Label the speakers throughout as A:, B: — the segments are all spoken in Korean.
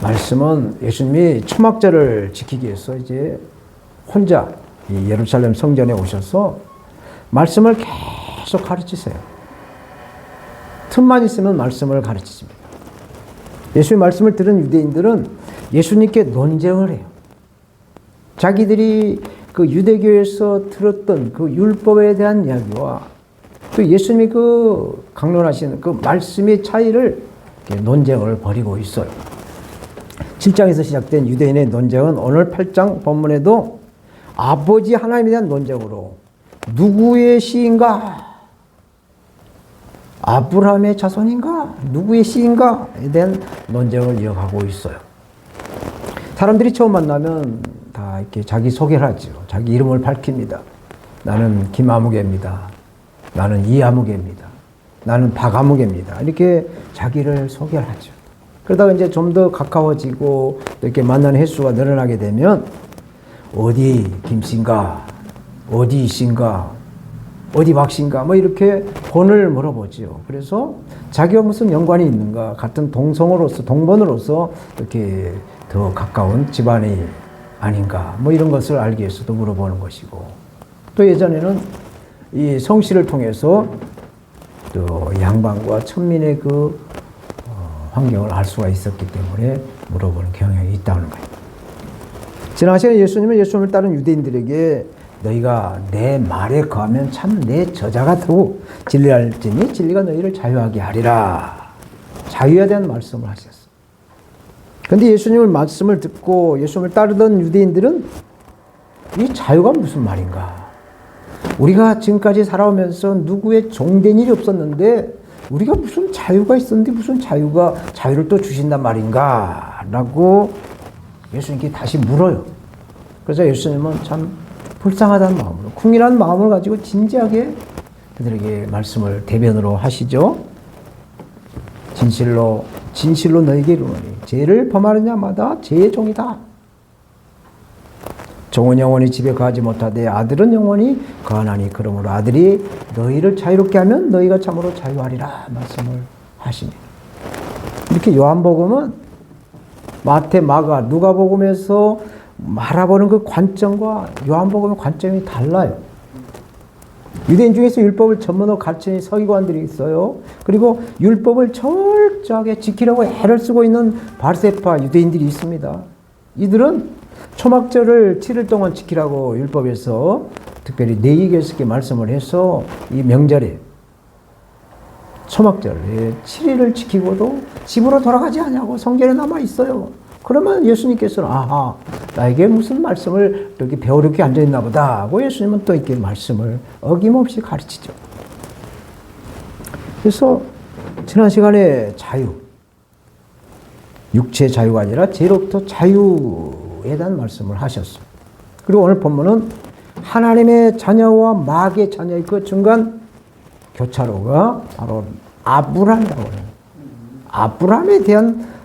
A: 말씀은 예수님이 초막절을 지키기 위해서 이제 혼자 이 예루살렘 성전에 오셔서 말씀을 계속 가르치세요. 틈만 있으면 말씀을 가르치십니다. 예수의 말씀을 들은 유대인들은 예수님께 논쟁을 해요. 자기들이 그 유대교에서 들었던 그 율법에 대한 이야기와 또 예수님이 그 강론하시는 그 말씀의 차이를 논쟁을 벌이고 있어요. 7장에서 시작된 유대인의 논쟁은 오늘 8장 본문에도 아버지 하나님에 대한 논쟁으로 누구의 씨인가? 아브라함의 자손인가? 누구의 씨인가에 대한 논쟁을 이어가고 있어요. 사람들이 처음 만나면 다 이렇게 자기 소개를 하죠. 자기 이름을 밝힙니다. 나는 김아무개입니다. 나는 이아무개입니다. 나는 박아무개입니다. 이렇게 자기를 소개를 하죠. 그러다가 이제 좀 더 가까워지고 이렇게 만나는 횟수가 늘어나게 되면 어디 김씨인가? 어디 이씨인가? 어디 박씨인가? 뭐 이렇게 번을 물어보죠. 그래서 자기와 무슨 연관이 있는가? 같은 동성으로서, 동번으로서 이렇게 더 가까운 집안이 아닌가? 뭐 이런 것을 알기 위해서도 물어보는 것이고, 또 예전에는 이 성씨를 통해서 또 양반과 천민의 그 환경을 알 수가 있었기 때문에 물어보는 경향이 있다는 거예요. 지난 시간에 예수님은 예수님을 따른 유대인들에게 너희가 내 말에 거하면 참 내 저자가 되고 진리할지니 진리가 너희를 자유하게 하리라. 자유에 대한 말씀을 하셨어요. 그런데 예수님의 말씀을 듣고 예수님을 따르던 유대인들은 이 자유가 무슨 말인가? 우리가 지금까지 살아오면서 누구의 종된 일이 없었는데 우리가 무슨 자유가 있었는데 무슨 자유를 또 주신단 말인가? 라고 예수님께 다시 물어요. 그래서 예수님은 참 불쌍하다는 마음으로, 궁일한 마음을 가지고 진지하게 그들에게 말씀을 대변으로 하시죠. 진실로 너에게 이르노니 죄를 범하는 자마다 죄의 종이다. 종은 영원히 집에 거하지 못하되 아들은 영원히 거하나니 그러므로 아들이 너희를 자유롭게 하면 너희가 참으로 자유하리라 말씀을 하십니다. 이렇게 요한복음은 마태, 마가, 누가복음에서 말아보는 그 관점과 요한복음의 관점이 달라요. 유대인 중에서 율법을 전문으로 가르치는 서기관들이 있어요. 그리고 율법을 철저하게 지키려고 애를 쓰고 있는 바리새파 유대인들이 있습니다. 이들은 초막절을 7일 동안 지키라고 율법에서 특별히 레위기에서 말씀을 해서 이 명절에 초막절 7일을 지키고도 집으로 돌아가지 않냐고 성전에 남아 있어요. 그러면 예수님께서는 아하, 나에게 무슨 말씀을 이렇게 배우려고 앉아있나 보다 하고 예수님은 또 이렇게 말씀을 어김없이 가르치죠. 그래서 지난 시간에 자유, 육체의 자유가 아니라 죄로부터 자유에 대한 말씀을 하셨어요. 그리고 오늘 본문은 하나님의 자녀와 마귀의 자녀의 그 중간 교차로가 바로 아브라함이라고 해요. 아브라함에 대한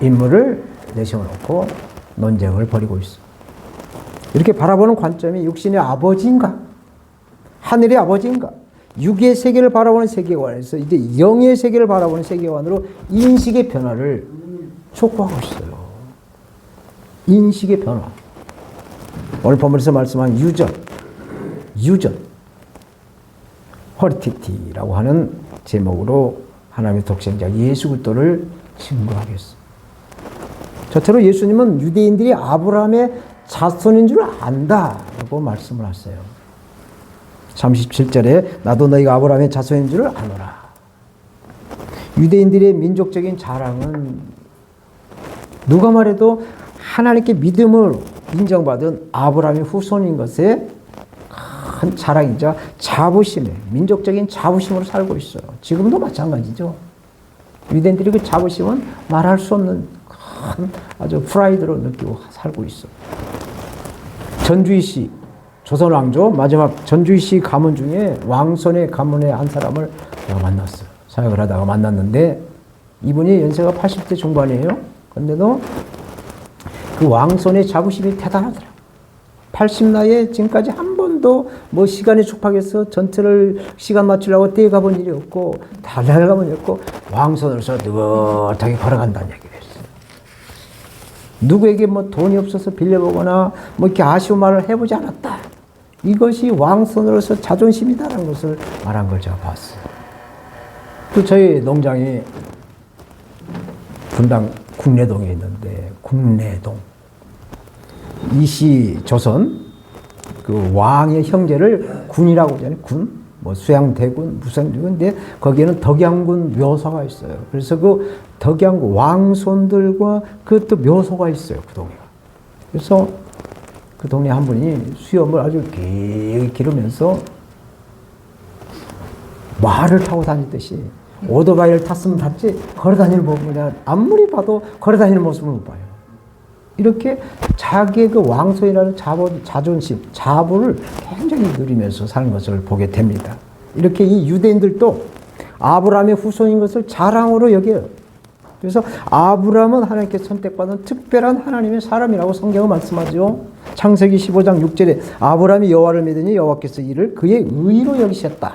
A: 인물을 내세워놓고 논쟁을 벌이고 있어. 이렇게 바라보는 관점이 육신의 아버지인가? 하늘의 아버지인가? 육의 세계를 바라보는 세계관에서 이제 영의 세계를 바라보는 세계관으로 인식의 변화를 촉구하고 있어요. 인식의 변화. 오늘 본문에서 말씀한 유전, 허리티티라고 하는 제목으로 하나님의 독생자 예수 그리스도를 증거하겠습니다. 저처럼 예수님은 유대인들이 아브라함의 자손인 줄 안다라고 말씀을 하세요. 37절에 나도 너희가 아브라함의 자손인 줄 아노라. 유대인들의 민족적인 자랑은 누가 말해도 하나님께 믿음을 인정받은 아브라함의 후손인 것에 큰 자랑이자 자부심에, 민족적인 자부심으로 살고 있어요. 지금도 마찬가지죠. 유대인들이 그 자부심은 말할 수 없는 큰 아주 프라이드로 느끼고 살고 있어. 전주희 씨, 조선 왕조 마지막 전주희 씨 가문 중에 왕손의 가문의 한 사람을 내가 만났어요. 사역을 하다가 만났는데 이분이 연세가 80대 중반이에요. 그런데도 그 왕손의 자부심이 대단하더라고요. 80 나이에 지금까지 한 번도 뭐 시간에 촉박해서 전투를 시간 맞추려고 뛰어가본 일이 없고 달려가본 일이 없고 왕손으로서 느긋하게 걸어간다는 얘기를 했어요. 누구에게 뭐 돈이 없어서 빌려보거나 뭐 이렇게 아쉬운 말을 해보지 않았다. 이것이 왕손으로서 자존심이다라는 것을 말한 걸 제가 봤어요. 또 저희 농장이 분당 국내동에 있는데, 국내동 이시 조선 그 왕의 형제를 군이라고 하잖아요. 군, 뭐 수양대군, 무슨 근데 거기에는 덕양군 묘소가 있어요. 그래서 그 덕양군 왕손들과 그 또 묘소가 있어요. 그 동네가. 그래서 그 동네 한 분이 수염을 아주 기르면서 말을 타고 다니듯이 오토바이를 탔으면 탔지 걸어다니는 모습을 그냥 아무리 봐도 걸어다니는 모습을 못 봐요. 이렇게 자기의 그 왕손이라는 자존심, 자부를 굉장히 누리면서 사는 것을 보게 됩니다. 이렇게 이 유대인들도 아브라함의 후손인 것을 자랑으로 여겨요. 그래서 아브라함은 하나님께 선택받은 특별한 하나님의 사람이라고 성경은 말씀하죠. 창세기 15장 6절에 아브라함이 여호와를 믿으니 여호와께서 이를 그의 의로 여기셨다.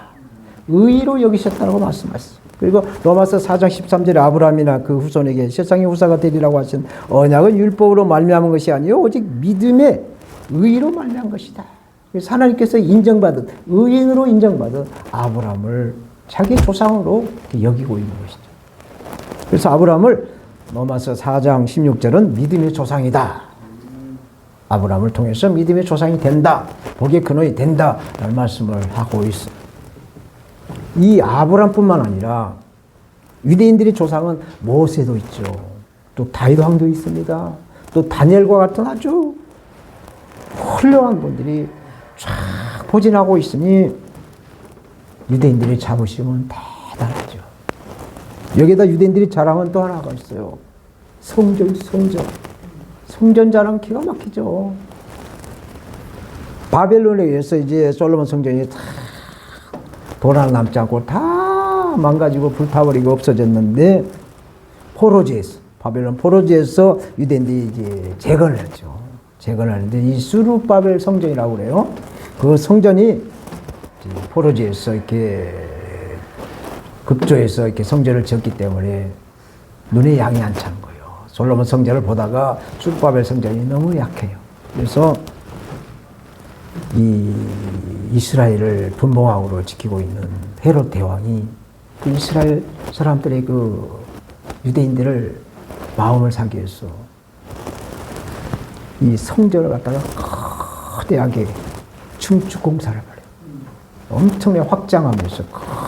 A: 의로 여기셨다고 말씀하셨어요. 그리고 로마서 4장 13절에 아브라함이나 그 후손에게 세상의 후사가 되리라고 하신 언약은 율법으로 말미암은 것이 아니요 오직 믿음의 의로 말미암은 것이다. 그래서 하나님께서 인정받은 의인으로 인정받은 아브라함을 자기 조상으로 여기고 있는 것이죠. 그래서 아브라함을 로마서 4장 16절은 믿음의 조상이다. 아브라함을 통해서 믿음의 조상이 된다. 복의 근원이 된다. 라는 말씀을 하고 있어요. 이 아브라함뿐만 아니라 유대인들의 조상은 모세도 있죠. 또 다윗 왕도 있습니다. 또 다니엘과 같은 아주 훌륭한 분들이 쫙 포진하고 있으니 유대인들의 자부심은 대단하죠. 여기에다 유대인들이 자랑은 또 하나가 있어요. 성전. 성전 자랑 기가 막히죠. 바벨론에 의해서 이제 솔로몬 성전이 다 돈 하나 남지 않고 다 망가지고 불타버리고 없어졌는데 바벨론 포로지에서 유대인들이 이제 재건을 했죠. 재건을 하는데 이 스룹바벨 성전이라고 그래요. 그 성전이 포로지에서 이렇게 급조해서 이렇게 성전을 지었기 때문에 눈에 양이 안 차는 거예요. 솔로몬 성전을 보다가 스룹바벨 성전이 너무 약해요. 그래서 이 이스라엘을 분봉왕으로 지키고 있는 헤롯 대왕이 그 이스라엘 사람들의 그 유대인들을 마음을 사기 위해서 이 성전을 갖다가 거대하게 증축 공사를 벌여요. 엄청나게 확장하면서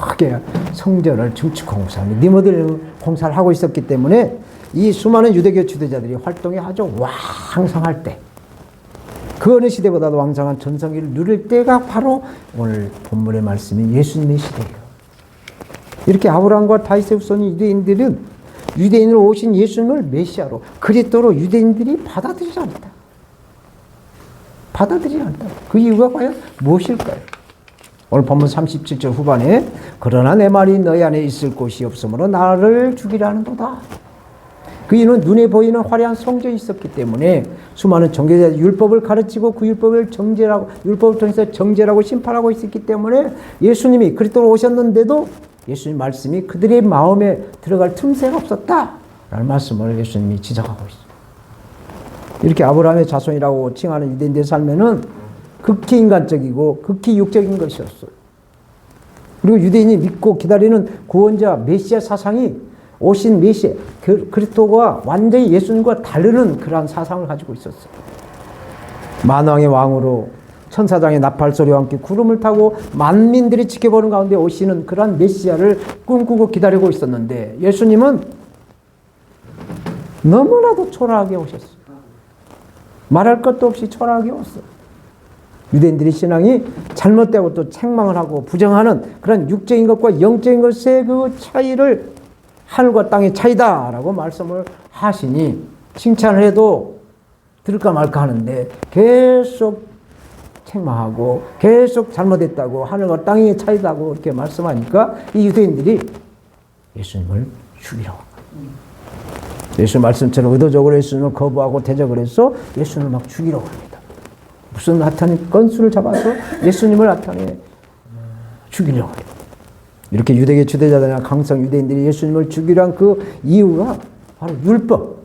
A: 크게 성전을 증축 공사하는 리모델링 공사를 하고 있었기 때문에 이 수많은 유대교 지도자들이 활동이 아주 왕성할 때 그 어느 시대보다도 왕성한 전성기를 누릴 때가 바로 오늘 본문의 말씀인 예수님의 시대예요. 이렇게 아브라함과 다윗의 후손인 유대인들은 유대인으로 오신 예수님을 메시아로 그리스도로 유대인들이 받아들이지 않았다. 받아들이지 않았다. 그 이유가 과연 무엇일까요? 오늘 본문 37절 후반에 그러나 내 말이 너희 안에 있을 곳이 없으므로 나를 죽이려 하는도다. 그 이유는 눈에 보이는 화려한 성전이 있었기 때문에 수많은 정죄자들이 율법을 가르치고 그 율법을 통해서 정죄라고 심판하고 있었기 때문에 예수님이 그리스도로 오셨는데도 예수님 말씀이 그들의 마음에 들어갈 틈새가 없었다라는 말씀을 예수님이 지적하고 있습니다. 이렇게 아브라함의 자손이라고 칭하는 유대인들의 삶에는 극히 인간적이고 극히 육적인 것이었어요. 그리고 유대인이 믿고 기다리는 구원자 메시아 사상이 오신 메시아 그리스도가 완전히 예수님과 다르는 그러한 사상을 가지고 있었어요. 만왕의 왕으로 천사장의 나팔 소리와 함께 구름을 타고 만민들이 지켜보는 가운데 오시는 그러한 메시아를 꿈꾸고 기다리고 있었는데 예수님은 너무나도 초라하게 오셨어요. 말할 것도 없이 초라하게 왔어요. 유대인들의 신앙이 잘못되고 또 책망을 하고 부정하는 그런 육적인 것과 영적인 것의 그 차이를 하늘과 땅의 차이다라고 말씀을 하시니 칭찬을 해도 들을까 말까 하는데 계속 책망하고 계속 잘못했다고 하늘과 땅의 차이다고 이렇게 말씀하니까 이 유대인들이 예수님을 죽이러 예수 말씀처럼 의도적으로 예수님을 거부하고 대적을 해서 예수님을 막 죽이러 갑니다. 무슨 나타낸 건수를 잡아서 예수님을 나타내 죽이려고 해요. 이렇게 유대계 지도자들이나 강성 유대인들이 예수님을 죽이려 한 그 이유가 바로 율법,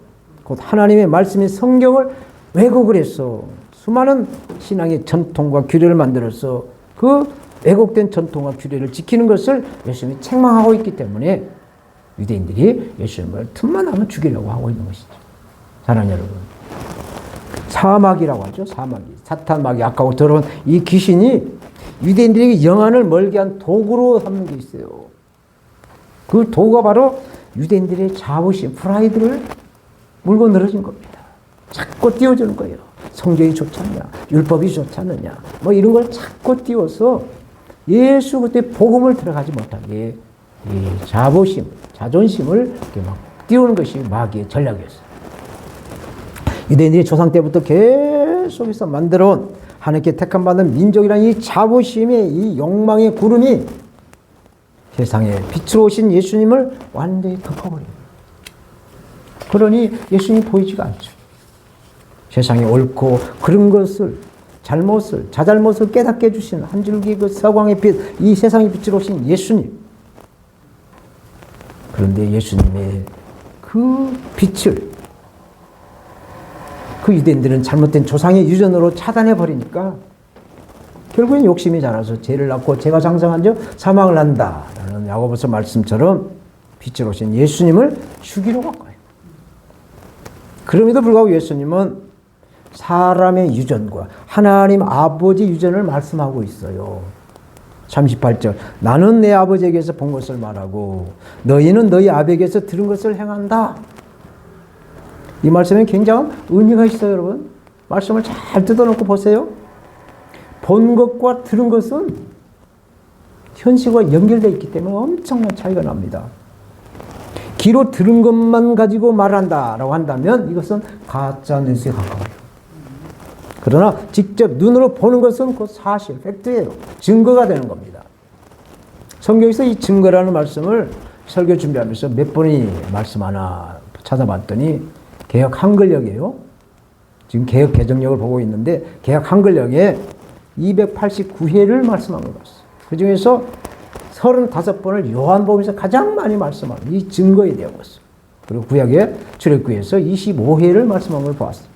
A: 곧 하나님의 말씀인 성경을 왜곡을 해서 수많은 신앙의 전통과 규례를 만들어서 그 왜곡된 전통과 규례를 지키는 것을 예수님이 책망하고 있기 때문에 유대인들이 예수님을 틈만 나면 죽이려고 하고 있는 것이죠. 사랑하는 여러분, 사마귀라고 하죠. 사마귀, 사탄마귀, 아까워 더러운 이 귀신이 유대인들에게 영안을 멀게 한 도구로 삼는 게 있어요. 그 도구가 바로 유대인들의 자부심, 프라이드를 물고 늘어진 겁니다. 자꾸 띄워주는 거예요. 성경이 좋지 않냐, 율법이 좋지 않느냐, 뭐 이런 걸 자꾸 띄워서 예수 그때 복음을 들어가지 못하게 이 자부심, 자존심을 이렇게 막 띄우는 것이 마귀의 전략이었어요. 유대인들이 조상 때부터 계속해서 만들어온 하나님께 택함받은 민족이라는 이 자부심의 이 욕망의 구름이 세상에 빛으로 오신 예수님을 완전히 덮어버려요. 그러니 예수님이 보이지가 않죠. 세상에 옳고 그런 것을 잘못을 자잘못을 깨닫게 해주시는 한 줄기 그 서광의 빛, 이 세상의 빛으로 오신 예수님. 그런데 예수님의 그 빛을 그 유대인들은 잘못된 조상의 유전으로 차단해 버리니까 결국엔 욕심이 자라서 죄를 낳고 죄가 장성한 즉 사망을 한다라는 야고보서 말씀처럼 빛으로 오신 예수님을 죽이러 간 거예요. 그럼에도 불구하고 예수님은 사람의 유전과 하나님 아버지 유전을 말씀하고 있어요. 38절 나는 내 아버지에게서 본 것을 말하고 너희는 너희 아버지에게서 들은 것을 행한다. 이 말씀에 굉장한 의미가 있어요. 여러분 말씀을 잘 뜯어놓고 보세요. 본 것과 들은 것은 현실과 연결되어 있기 때문에 엄청난 차이가 납니다. 귀로 들은 것만 가지고 말한다라고 한다면 이것은 가짜 뉴스에 가까워요. 그러나 직접 눈으로 보는 것은 그 사실, 팩트예요. 증거가 되는 겁니다. 성경에서 이 증거라는 말씀을 설교 준비하면서 몇 번이 말씀 하나 찾아봤더니 개역 한글역이에요. 지금 개역 개정역을 보고 있는데 개역 한글역에 289회를 말씀한 걸 봤어요. 그 중에서 35번을 요한복음에서 가장 많이 말씀하는 이 증거에 대한 것을. 그리고 구약의 출애굽기에서 25회를 말씀한 걸 보았어요.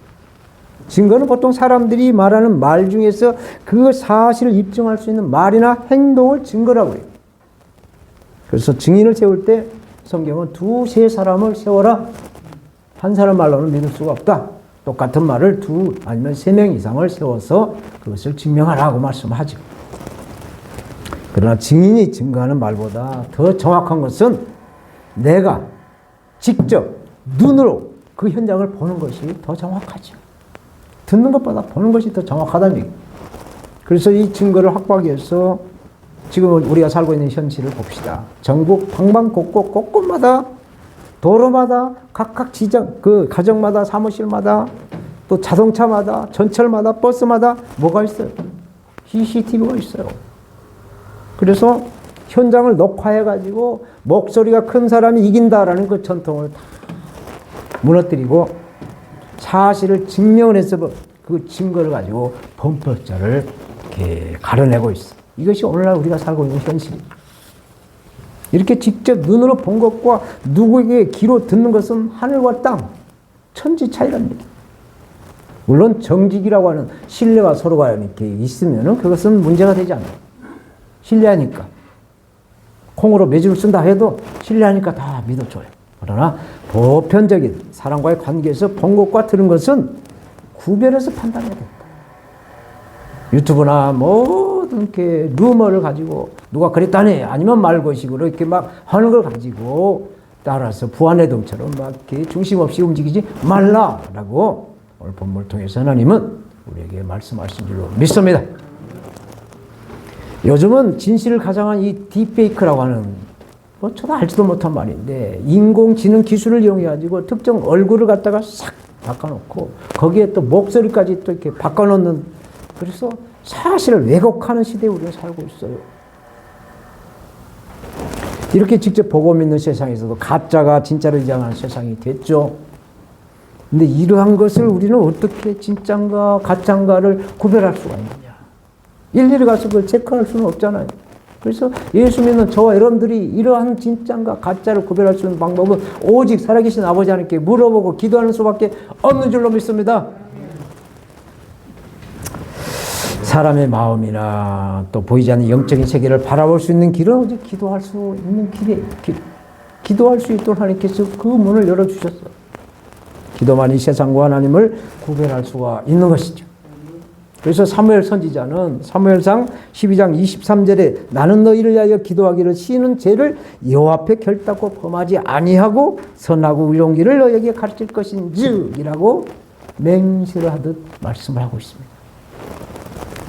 A: 증거는 보통 사람들이 말하는 말 중에서 그 사실을 입증할 수 있는 말이나 행동을 증거라고 해요. 그래서 증인을 세울 때 성경은 2-3 사람을 세워라. 한 사람 말로는 믿을 수가 없다. 똑같은 말을 2 아니면 3명 이상을 세워서 그것을 증명하라고 말씀하죠. 그러나 증인이 증거하는 말보다 더 정확한 것은 내가 직접 눈으로 그 현장을 보는 것이 더 정확하죠. 듣는 것보다 보는 것이 더 정확하다는 얘기예요. 그래서 이 증거를 확보하기 위해서 지금 우리가 살고 있는 현실을 봅시다. 전국 방방곡곡 곳곳마다 도로마다 각각 지정 그 가정마다 사무실마다 또 자동차마다 전철마다 버스마다 뭐가 있어요? CCTV가 있어요. 그래서 현장을 녹화해 가지고 목소리가 큰 사람이 이긴다라는 그 전통을 다 무너뜨리고 사실을 증명을 해서 그 증거를 가지고 범법자를 이렇게 가려내고 있어. 이것이 오늘날 우리가 살고 있는 현실입니다. 이렇게 직접 눈으로 본 것과 누구에게 귀로 듣는 것은 하늘과 땅, 천지 차이랍니다. 물론 정직이라고 하는 신뢰가 서로가 이렇게 있으면 그것은 문제가 되지 않아요. 신뢰하니까. 콩으로 매주를 쓴다 해도 신뢰하니까 다 믿어줘요. 그러나 보편적인 사람과의 관계에서 본 것과 들은 것은 구별해서 판단해야 된다. 유튜브나 모든 이렇게 루머를 가지고 누가 그랬다네 아니면 말고식으로 이렇게 막 하는 걸 가지고 따라서 부안해동처럼 막 이렇게 중심 없이 움직이지 말라라고 오늘 본문을 통해서 하나님은 우리에게 말씀하신 줄로 믿습니다. 요즘은 진실을 가장한 이 딥페이크라고 하는 뭐 저도 알지도 못한 말인데 인공지능 기술을 이용해가지고 특정 얼굴을 갖다가 싹 바꿔놓고 거기에 또 목소리까지 또 이렇게 바꿔놓는 그래서 사실을 왜곡하는 시대에 우리가 살고 있어요. 이렇게 직접 보고 믿는 세상에서도 가짜가 진짜를 인정하는 세상이 됐죠. 근데 이러한 것을 우리는 어떻게 진짜인가 가짜인가를 구별할 수가 있느냐. 일일이 가서 그걸 체크할 수는 없잖아요. 그래서 예수 믿는 저와 여러분들이 이러한 진짜인가 가짜를 구별할 수 있는 방법은 오직 살아계신 아버지 하나님께 물어보고 기도하는 수밖에 없는 줄로 믿습니다. 사람의 마음이나 또 보이지 않는 영적인 세계를 바라볼 수 있는 길은 오직 기도할 수 있는 길이에요. 기도할 수 있도록 하나님께서 그 문을 열어주셨어요. 기도만이 세상과 하나님을 구별할 수가 있는 것이죠. 그래서 사무엘 선지자는 사무엘상 12장 23절에 나는 너희를 위하여 기도하기를 시인은 죄를 여호와 앞에 결단코 범하지 아니하고 선하고 의로운 길을 너희에게 가르칠 것인지이라고 맹세를 하듯 말씀을 하고 있습니다.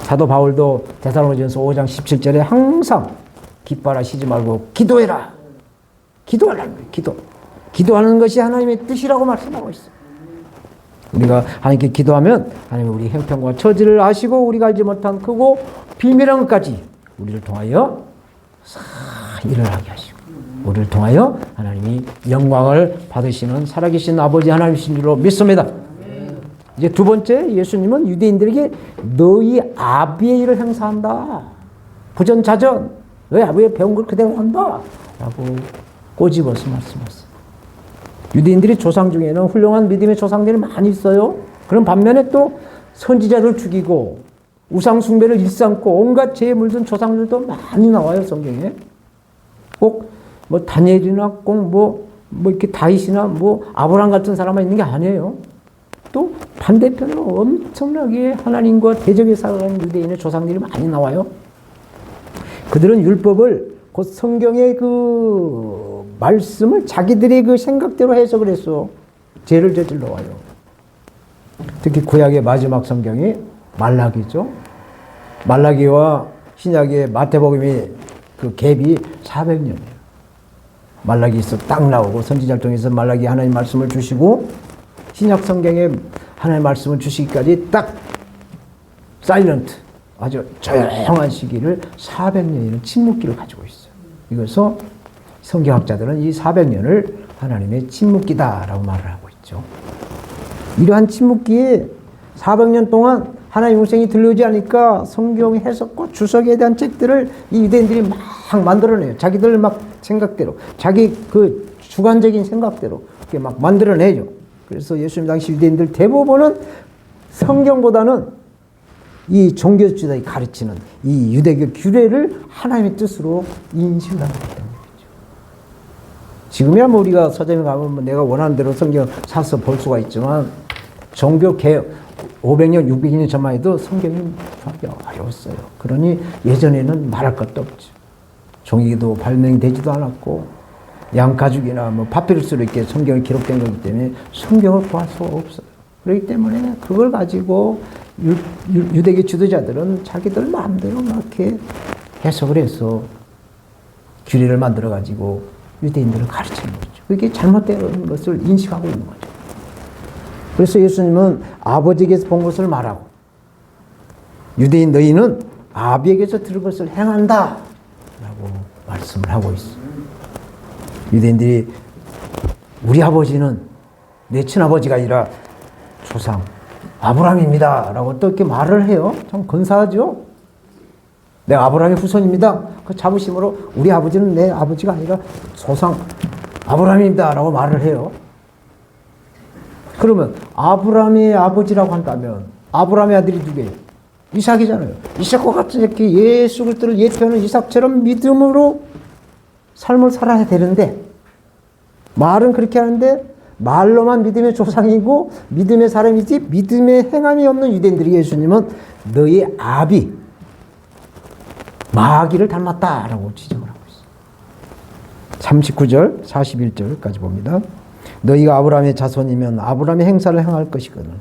A: 사도 바울도 데살로니가전서 5장 17절에 항상 기뻐하라 쉬지 말고 기도해라. 기도하라는 거예요. 기도하는 것이 하나님의 뜻이라고 말씀하고 있어요. 우리가 하나님께 기도하면 하나님은 우리 형편과 처지를 아시고 우리가 알지 못한 크고 비밀한 것까지 우리를 통하여 일을 하게 하시고 우리를 통하여 하나님이 영광을 받으시는 살아계신 아버지 하나님이신 줄로 믿습니다. 이제 두 번째, 예수님은 유대인들에게 너희 아비의 일을 행사한다. 부전자전 너희 아비의 배운 걸 그대로 한다 라고 꼬집어서 말씀하셨어요. 유대인들이 조상 중에는 훌륭한 믿음의 조상들이 많이 있어요. 그런 반면에 또 선지자를 죽이고 우상 숭배를 일삼고 온갖 죄에 물든 조상들도 많이 나와요, 성경에. 꼭 뭐 다니엘이나 꼭 뭐 이렇게 다윗이나 뭐 아브라함 같은 사람만 있는 게 아니에요. 또 반대편으로 엄청나게 하나님과 대적에 살아가는 유대인의 조상들이 많이 나와요. 그들은 율법을 곧 성경의 그 말씀을 자기들의 그 생각대로 해석을 해서 죄를 저질러 와요. 특히 구약의 마지막 성경이 말라기죠. 말라기와 신약의 마태복음이 그 갭이 400년이에요. 말라기에서 딱 나오고 선지자를 통해서 말라기 하나님 말씀을 주시고 신약 성경에 하나님 말씀을 주시기까지 딱 사일런트 아주 조용한 시기를 400년이라는 침묵기를 가지고 있어요. 이것서 성경학자들은 이 400년을 하나님의 침묵기다라고 말을 하고 있죠. 이러한 침묵기에 400년 동안 하나님의 음성이 들려오지 않으니까 성경 해석과 주석에 대한 책들을 이 유대인들이 막 만들어내요. 자기들 막 생각대로, 자기 그 주관적인 생각대로 이렇게 막 만들어내죠. 그래서 예수님 당시 유대인들 대부분은 성경보다는 이 종교주의자들이 가르치는 이 유대교 규례를 하나님의 뜻으로 인식을 하기 때문이죠. 지금이야 뭐 우리가 서점에 가면 뭐 내가 원하는 대로 성경 사서 볼 수가 있지만 종교 개혁 500년, 600년 전만 해도 성경이 어려웠어요. 그러니 예전에는 말할 것도 없죠. 종이도 발명이 되지도 않았고 양가죽이나 뭐 파피루스로 이렇게 성경이 기록된 거기 때문에 성경을 구할 수가 없어요. 그렇기 때문에 그걸 가지고 유대교 지도자들은 자기들 마음대로 막 이렇게 해석을 해서 규례를 만들어 가지고 유대인들을 가르치는 거죠. 그게 잘못된 것을 인식하고 있는 거죠. 그래서 예수님은 아버지에게서 본 것을 말하고 유대인 너희는 아비에게서 들은 것을 행한다 라고 말씀을 하고 있어요. 유대인들이 우리 아버지는 내 친아버지가 아니라 조상 아브라함입니다 라고 또 이렇게 말을 해요. 참 근사하죠. 내가 아브라함의 후손입니다. 그 자부심으로 우리 아버지는 내 아버지가 아니라 조상 아브라함입니다 라고 말을 해요. 그러면 아브라함의 아버지라고 한다면 아브라함의 아들이 누구예요? 이삭이잖아요. 이삭과 같은 이렇게 예수 그리스도를 예표하는 이삭처럼 믿음으로 삶을 살아야 되는데 말은 그렇게 하는데 말로만 믿음의 조상이고 믿음의 사람이지 믿음의 행함이 없는 유대인들이 예수님은 너희 아비 마귀를 닮았다라고 지적을 하고 있어요. 39절 41절까지 봅니다. 너희가 아브라함의 자손이면 아브라함의 행사를 행할 것이거든.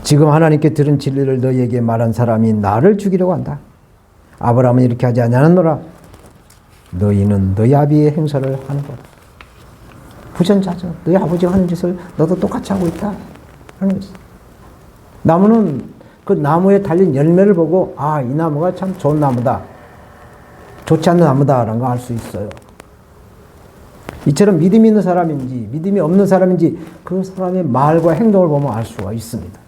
A: 지금 하나님께 들은 진리를 너희에게 말한 사람이 나를 죽이려고 한다. 아브라함은 이렇게 하지 아니하노라. 너희는 너희 아비의 행사를 하는 거다. 부전자전. 너희 아버지가 하는 짓을 너도 똑같이 하고 있다. 하는 거지. 나무는 그 나무에 달린 열매를 보고 아, 이 나무가 참 좋은 나무다. 좋지 않는 나무다라는 거 알 수 있어요. 이처럼 믿음이 있는 사람인지 믿음이 없는 사람인지 그 사람의 말과 행동을 보면 알 수가 있습니다.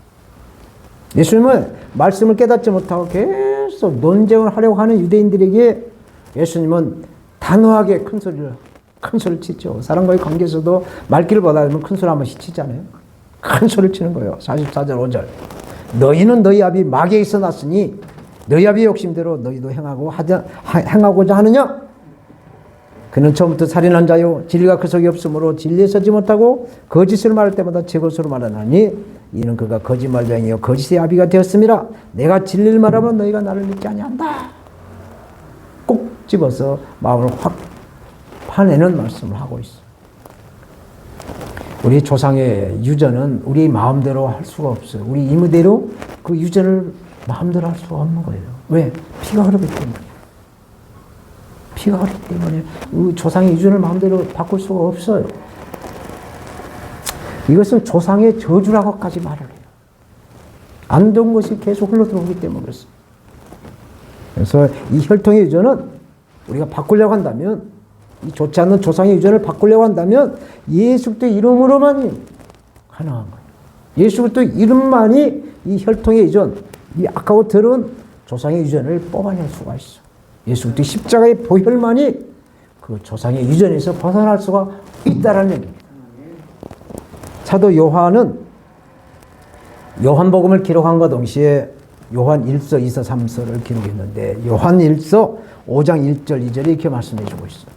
A: 예수님은 말씀을 깨닫지 못하고 계속 계속 논쟁을 하려고 하는 유대인들에게 예수님은 단호하게 큰 소리를 치죠. 사람과의 관계에서도 말귀를 받아들이면 큰 소리 한 번씩 치잖아요. 큰 소리를 치는 거예요. 44절 5절. 너희는 너희 아비 마귀에서 났으니 너희 아비의 욕심대로 너희도 행하고자 하느냐? 그는 처음부터 살인한 자요 진리가 그 속에 없으므로 진리에 서지 못하고 거짓을 말할 때마다 제 것으로 말하나니 이는 그가 거짓말쟁이요 거짓의 아비가 되었음이라. 내가 진리를 말하면 너희가 나를 믿지 아니한다. 꼭 집어서 마음을 확 파내는 말씀을 하고 있어요. 우리 조상의 유전은 우리 마음대로 할 수가 없어요. 우리 임의대로 그 유전을 마음대로 할 수가 없는 거예요. 왜? 피가 흐르기 때문에. 피가 흐르기 때문에 조상의 유전을 마음대로 바꿀 수가 없어요. 이것은 조상의 저주라고까지 말을 해요. 안 좋은 것이 계속 흘러들어오기 때문에 그렇습니다. 그래서 이 혈통의 유전은 우리가 바꾸려고 한다면, 이 좋지 않는 조상의 유전을 바꾸려고 한다면 예수 그리스도의 이름으로만이 가능한 거예요. 예수 그리스도의 이름만이 이 혈통의 유전, 이 악하고 더러운 조상의 유전을 뽑아낼 수가 있어. 예수 그리스도의 십자가의 보혈만이 그 조상의 유전에서 벗어날 수가 있다라는 얘기입니다. 사도 요한은 요한복음을 기록한과 동시에 요한 1서, 2서, 3서를 기록했는데 요한 1서 5장 1절, 2절에 이렇게 말씀해 주고 있어요.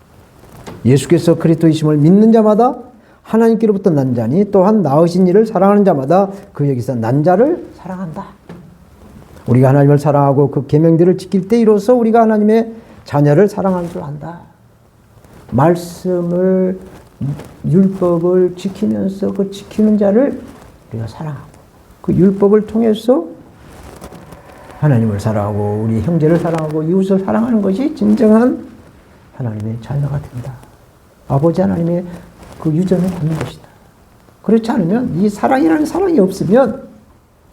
A: 예수께서 그리스도이심을 믿는 자마다 하나님께로부터 난 자니 또한 낳으신 이를 사랑하는 자마다 그 여기서 난 자를 사랑한다. 우리가 하나님을 사랑하고 그 계명들을 지킬 때 이로써 우리가 하나님의 자녀를 사랑하는 줄 안다. 말씀을, 율법을 지키면서 그 지키는 자를 우리가 사랑하고 그 율법을 통해서 하나님을 사랑하고 우리 형제를 사랑하고 이웃을 사랑하는 것이 진정한 하나님의 자녀가 된다. 아버지 하나님의 그 유전을 받는 것이다. 그렇지 않으면 이 사랑이라는 사랑이 없으면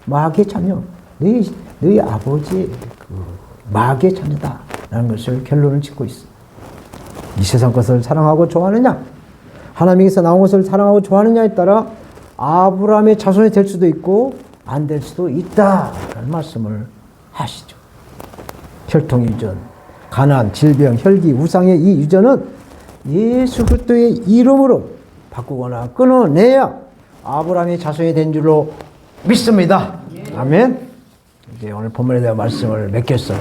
A: 마귀의 자녀, 너희 아버지의 그 마귀의 자녀다라는 것을 결론을 짓고 있어. 이 세상 것을 사랑하고 좋아하느냐, 하나님께서 나온 것을 사랑하고 좋아하느냐에 따라 아브라함의 자손이 될 수도 있고 안 될 수도 있다라는 말씀을 하시죠. 혈통의 유전, 가난, 질병, 혈기, 우상의 이 유전은 예수 그리스도의 이름으로 바꾸거나 끊어내야 아브라함의 자손이 된 줄로 믿습니다. 아멘. 이제 오늘 본문에 대한 말씀을 맺겠어요.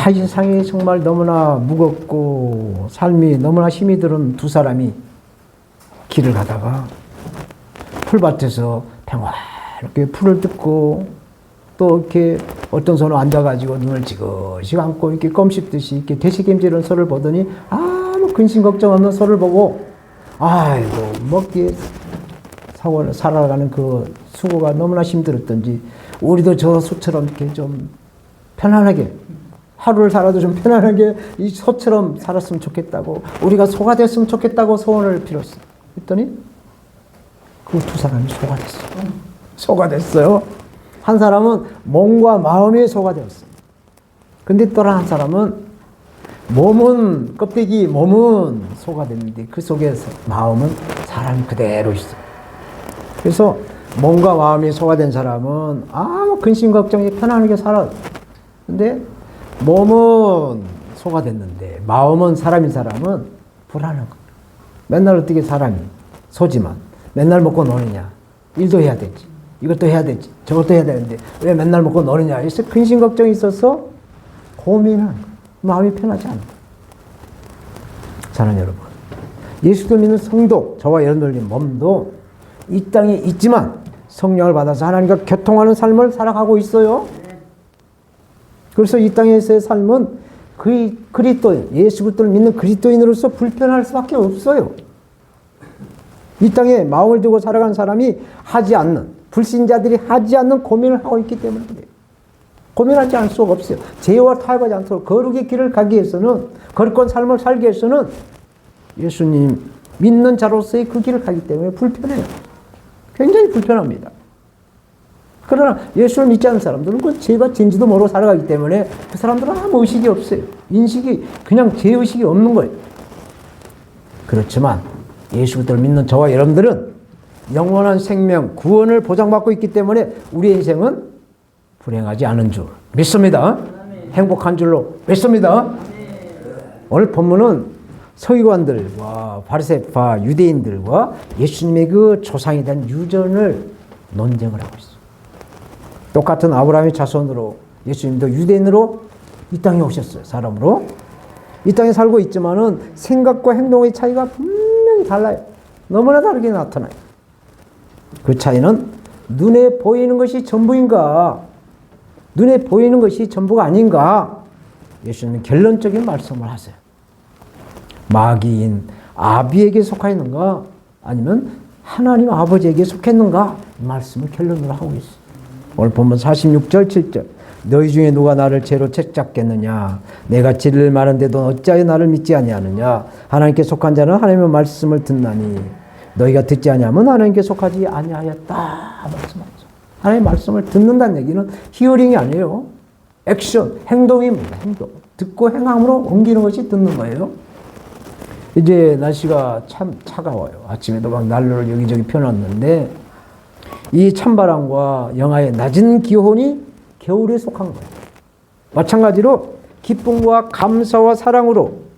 A: 이 세상이 정말 너무나 무겁고 삶이 너무나 힘이 드는 두 사람이 길을 가다가 풀밭에서 평화롭게 풀을 뜯고 또 이렇게 어떤 손은 앉아가지고 눈을 지그시 감고 이렇게 껌 씹듯이 이렇게 되새김질하는 서를 보더니 아무 근심 걱정 없는 서를 보고 아이고 먹기에 살아가는 그 수고가 너무나 힘들었던지 우리도 저 소처럼 이렇게 좀 편안하게 하루를 살아도 좀 편안하게 이 소처럼 살았으면 좋겠다고 우리가 소가 됐으면 좋겠다고 소원을 빌었어. 그랬더니 그 두 사람이 소가 됐어요. 소가 됐어요. 한 사람은 몸과 마음의 소가 되었어요. 근데 또 한 사람은 몸은 껍데기, 몸은 소가 됐는데 그 속에서 마음은 사람 그대로 있어요. 그래서 몸과 마음이 소가 된 사람은 아무 근심 걱정이 편안하게 살아요. 근데 몸은 소가 됐는데 마음은 사람인 사람은 불안한 거예요. 맨날 어떻게 사람이 소지만 맨날 먹고 노느냐. 일도 해야 되지. 이것도 해야 되지. 저것도 해야 되는데 왜 맨날 먹고 노느냐. 그래서 근심 걱정이 있어서 고민하는 거예요. 마음이 편하지 않아요. 사랑하는 여러분, 예수를 믿는 성도, 저와 여러분들의 몸도 이 땅에 있지만 성령을 받아서 하나님과 교통하는 삶을 살아가고 있어요. 그래서 이 땅에서의 삶은 그리스도인, 예수 그리스도를 믿는 그리스도인으로서 불편할 수밖에 없어요. 이 땅에 마음을 두고 살아가는 사람이 하지 않는, 불신자들이 하지 않는 고민을 하고 있기 때문에 그래요. 고민하지 않을 수가 없어요. 죄와 타협하지 않도록 거룩의 길을 가기 위해서는, 거룩한 삶을 살기 위해서는 예수님 믿는 자로서의 그 길을 가기 때문에 불편해요. 굉장히 불편합니다. 그러나 예수를 믿지 않는 사람들은 그 죄가 진지도 모르고 살아가기 때문에 그 사람들은 아무 의식이 없어요. 인식이, 그냥 죄의식이 없는 거예요. 그렇지만 예수 그리스도를 믿는 저와 여러분들은 영원한 생명, 구원을 보장받고 있기 때문에 우리의 인생은 불행하지 않은 줄 믿습니다. 행복한 줄로 믿습니다. 오늘 본문은 서기관들과 바리새파 유대인들과 예수님의 그 조상에 대한 유전을 논쟁을 하고 있어요. 똑같은 아브라함의 자손으로 예수님도 유대인으로 이 땅에 오셨어요. 사람으로. 이 땅에 살고 있지만은 생각과 행동의 차이가 분명히 달라요. 너무나 다르게 나타나요. 그 차이는 눈에 보이는 것이 전부인가? 눈에 보이는 것이 전부가 아닌가? 예수님은 결론적인 말씀을 하세요. 마귀인 아비에게 속하였는가? 아니면 하나님 아버지에게 속했는가? 이 말씀을 결론으로 하고 있어요. 오늘 본문 46절 7절 너희 중에 누가 나를 죄로 책잡겠느냐? 내가 진리를 말하는데도 어찌하여 나를 믿지 아니하느냐? 하나님께 속한 자는 하나님의 말씀을 듣나니 너희가 듣지 아니하면 하나님께 속하지 아니하였다 말씀하죠. 하나님의 말씀을 듣는다는 얘기는 히어링이 아니에요. 액션, 행동입니다. 행동. 듣고 행함으로 옮기는 것이 듣는 거예요. 이제 날씨가 참 차가워요. 아침에도 막 난로를 여기저기 펴놨는데 이 찬바람과 영하의 낮은 기온이 겨울에 속한 거예요. 마찬가지로 기쁨과 감사와 사랑으로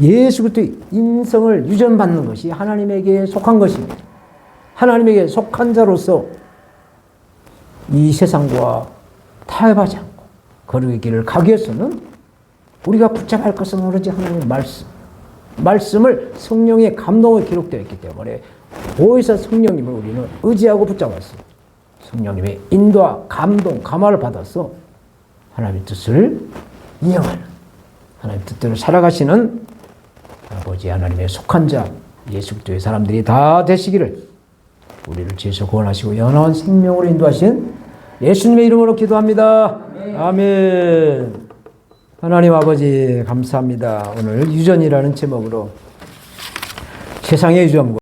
A: 예수 그리스도의 인성을 유전받는 것이 하나님에게 속한 것입니다. 하나님에게 속한 자로서 이 세상과 타협하지 않고 거룩의 길을 가기 위해서는 우리가 붙잡아야 할 것은 오로지 하나님의 말씀을 성령의 감동으로 기록되어 있기 때문에 보혜사 성령님을 우리는 의지하고 붙잡았어요. 성령님의 인도와 감동, 감화를 받아서 하나님의 뜻을 이행하는, 하나님의 뜻대로 살아가시는 아버지 하나님의 속한 자 예수 그리스도의 사람들이 다 되시기를 우리를 죄에서 구원하시고 영원한 생명으로 인도하신 예수님의 이름으로 기도합니다. 아멘. 하나님 아버지 감사합니다. 오늘 유전이라는 제목으로 세상의 유전과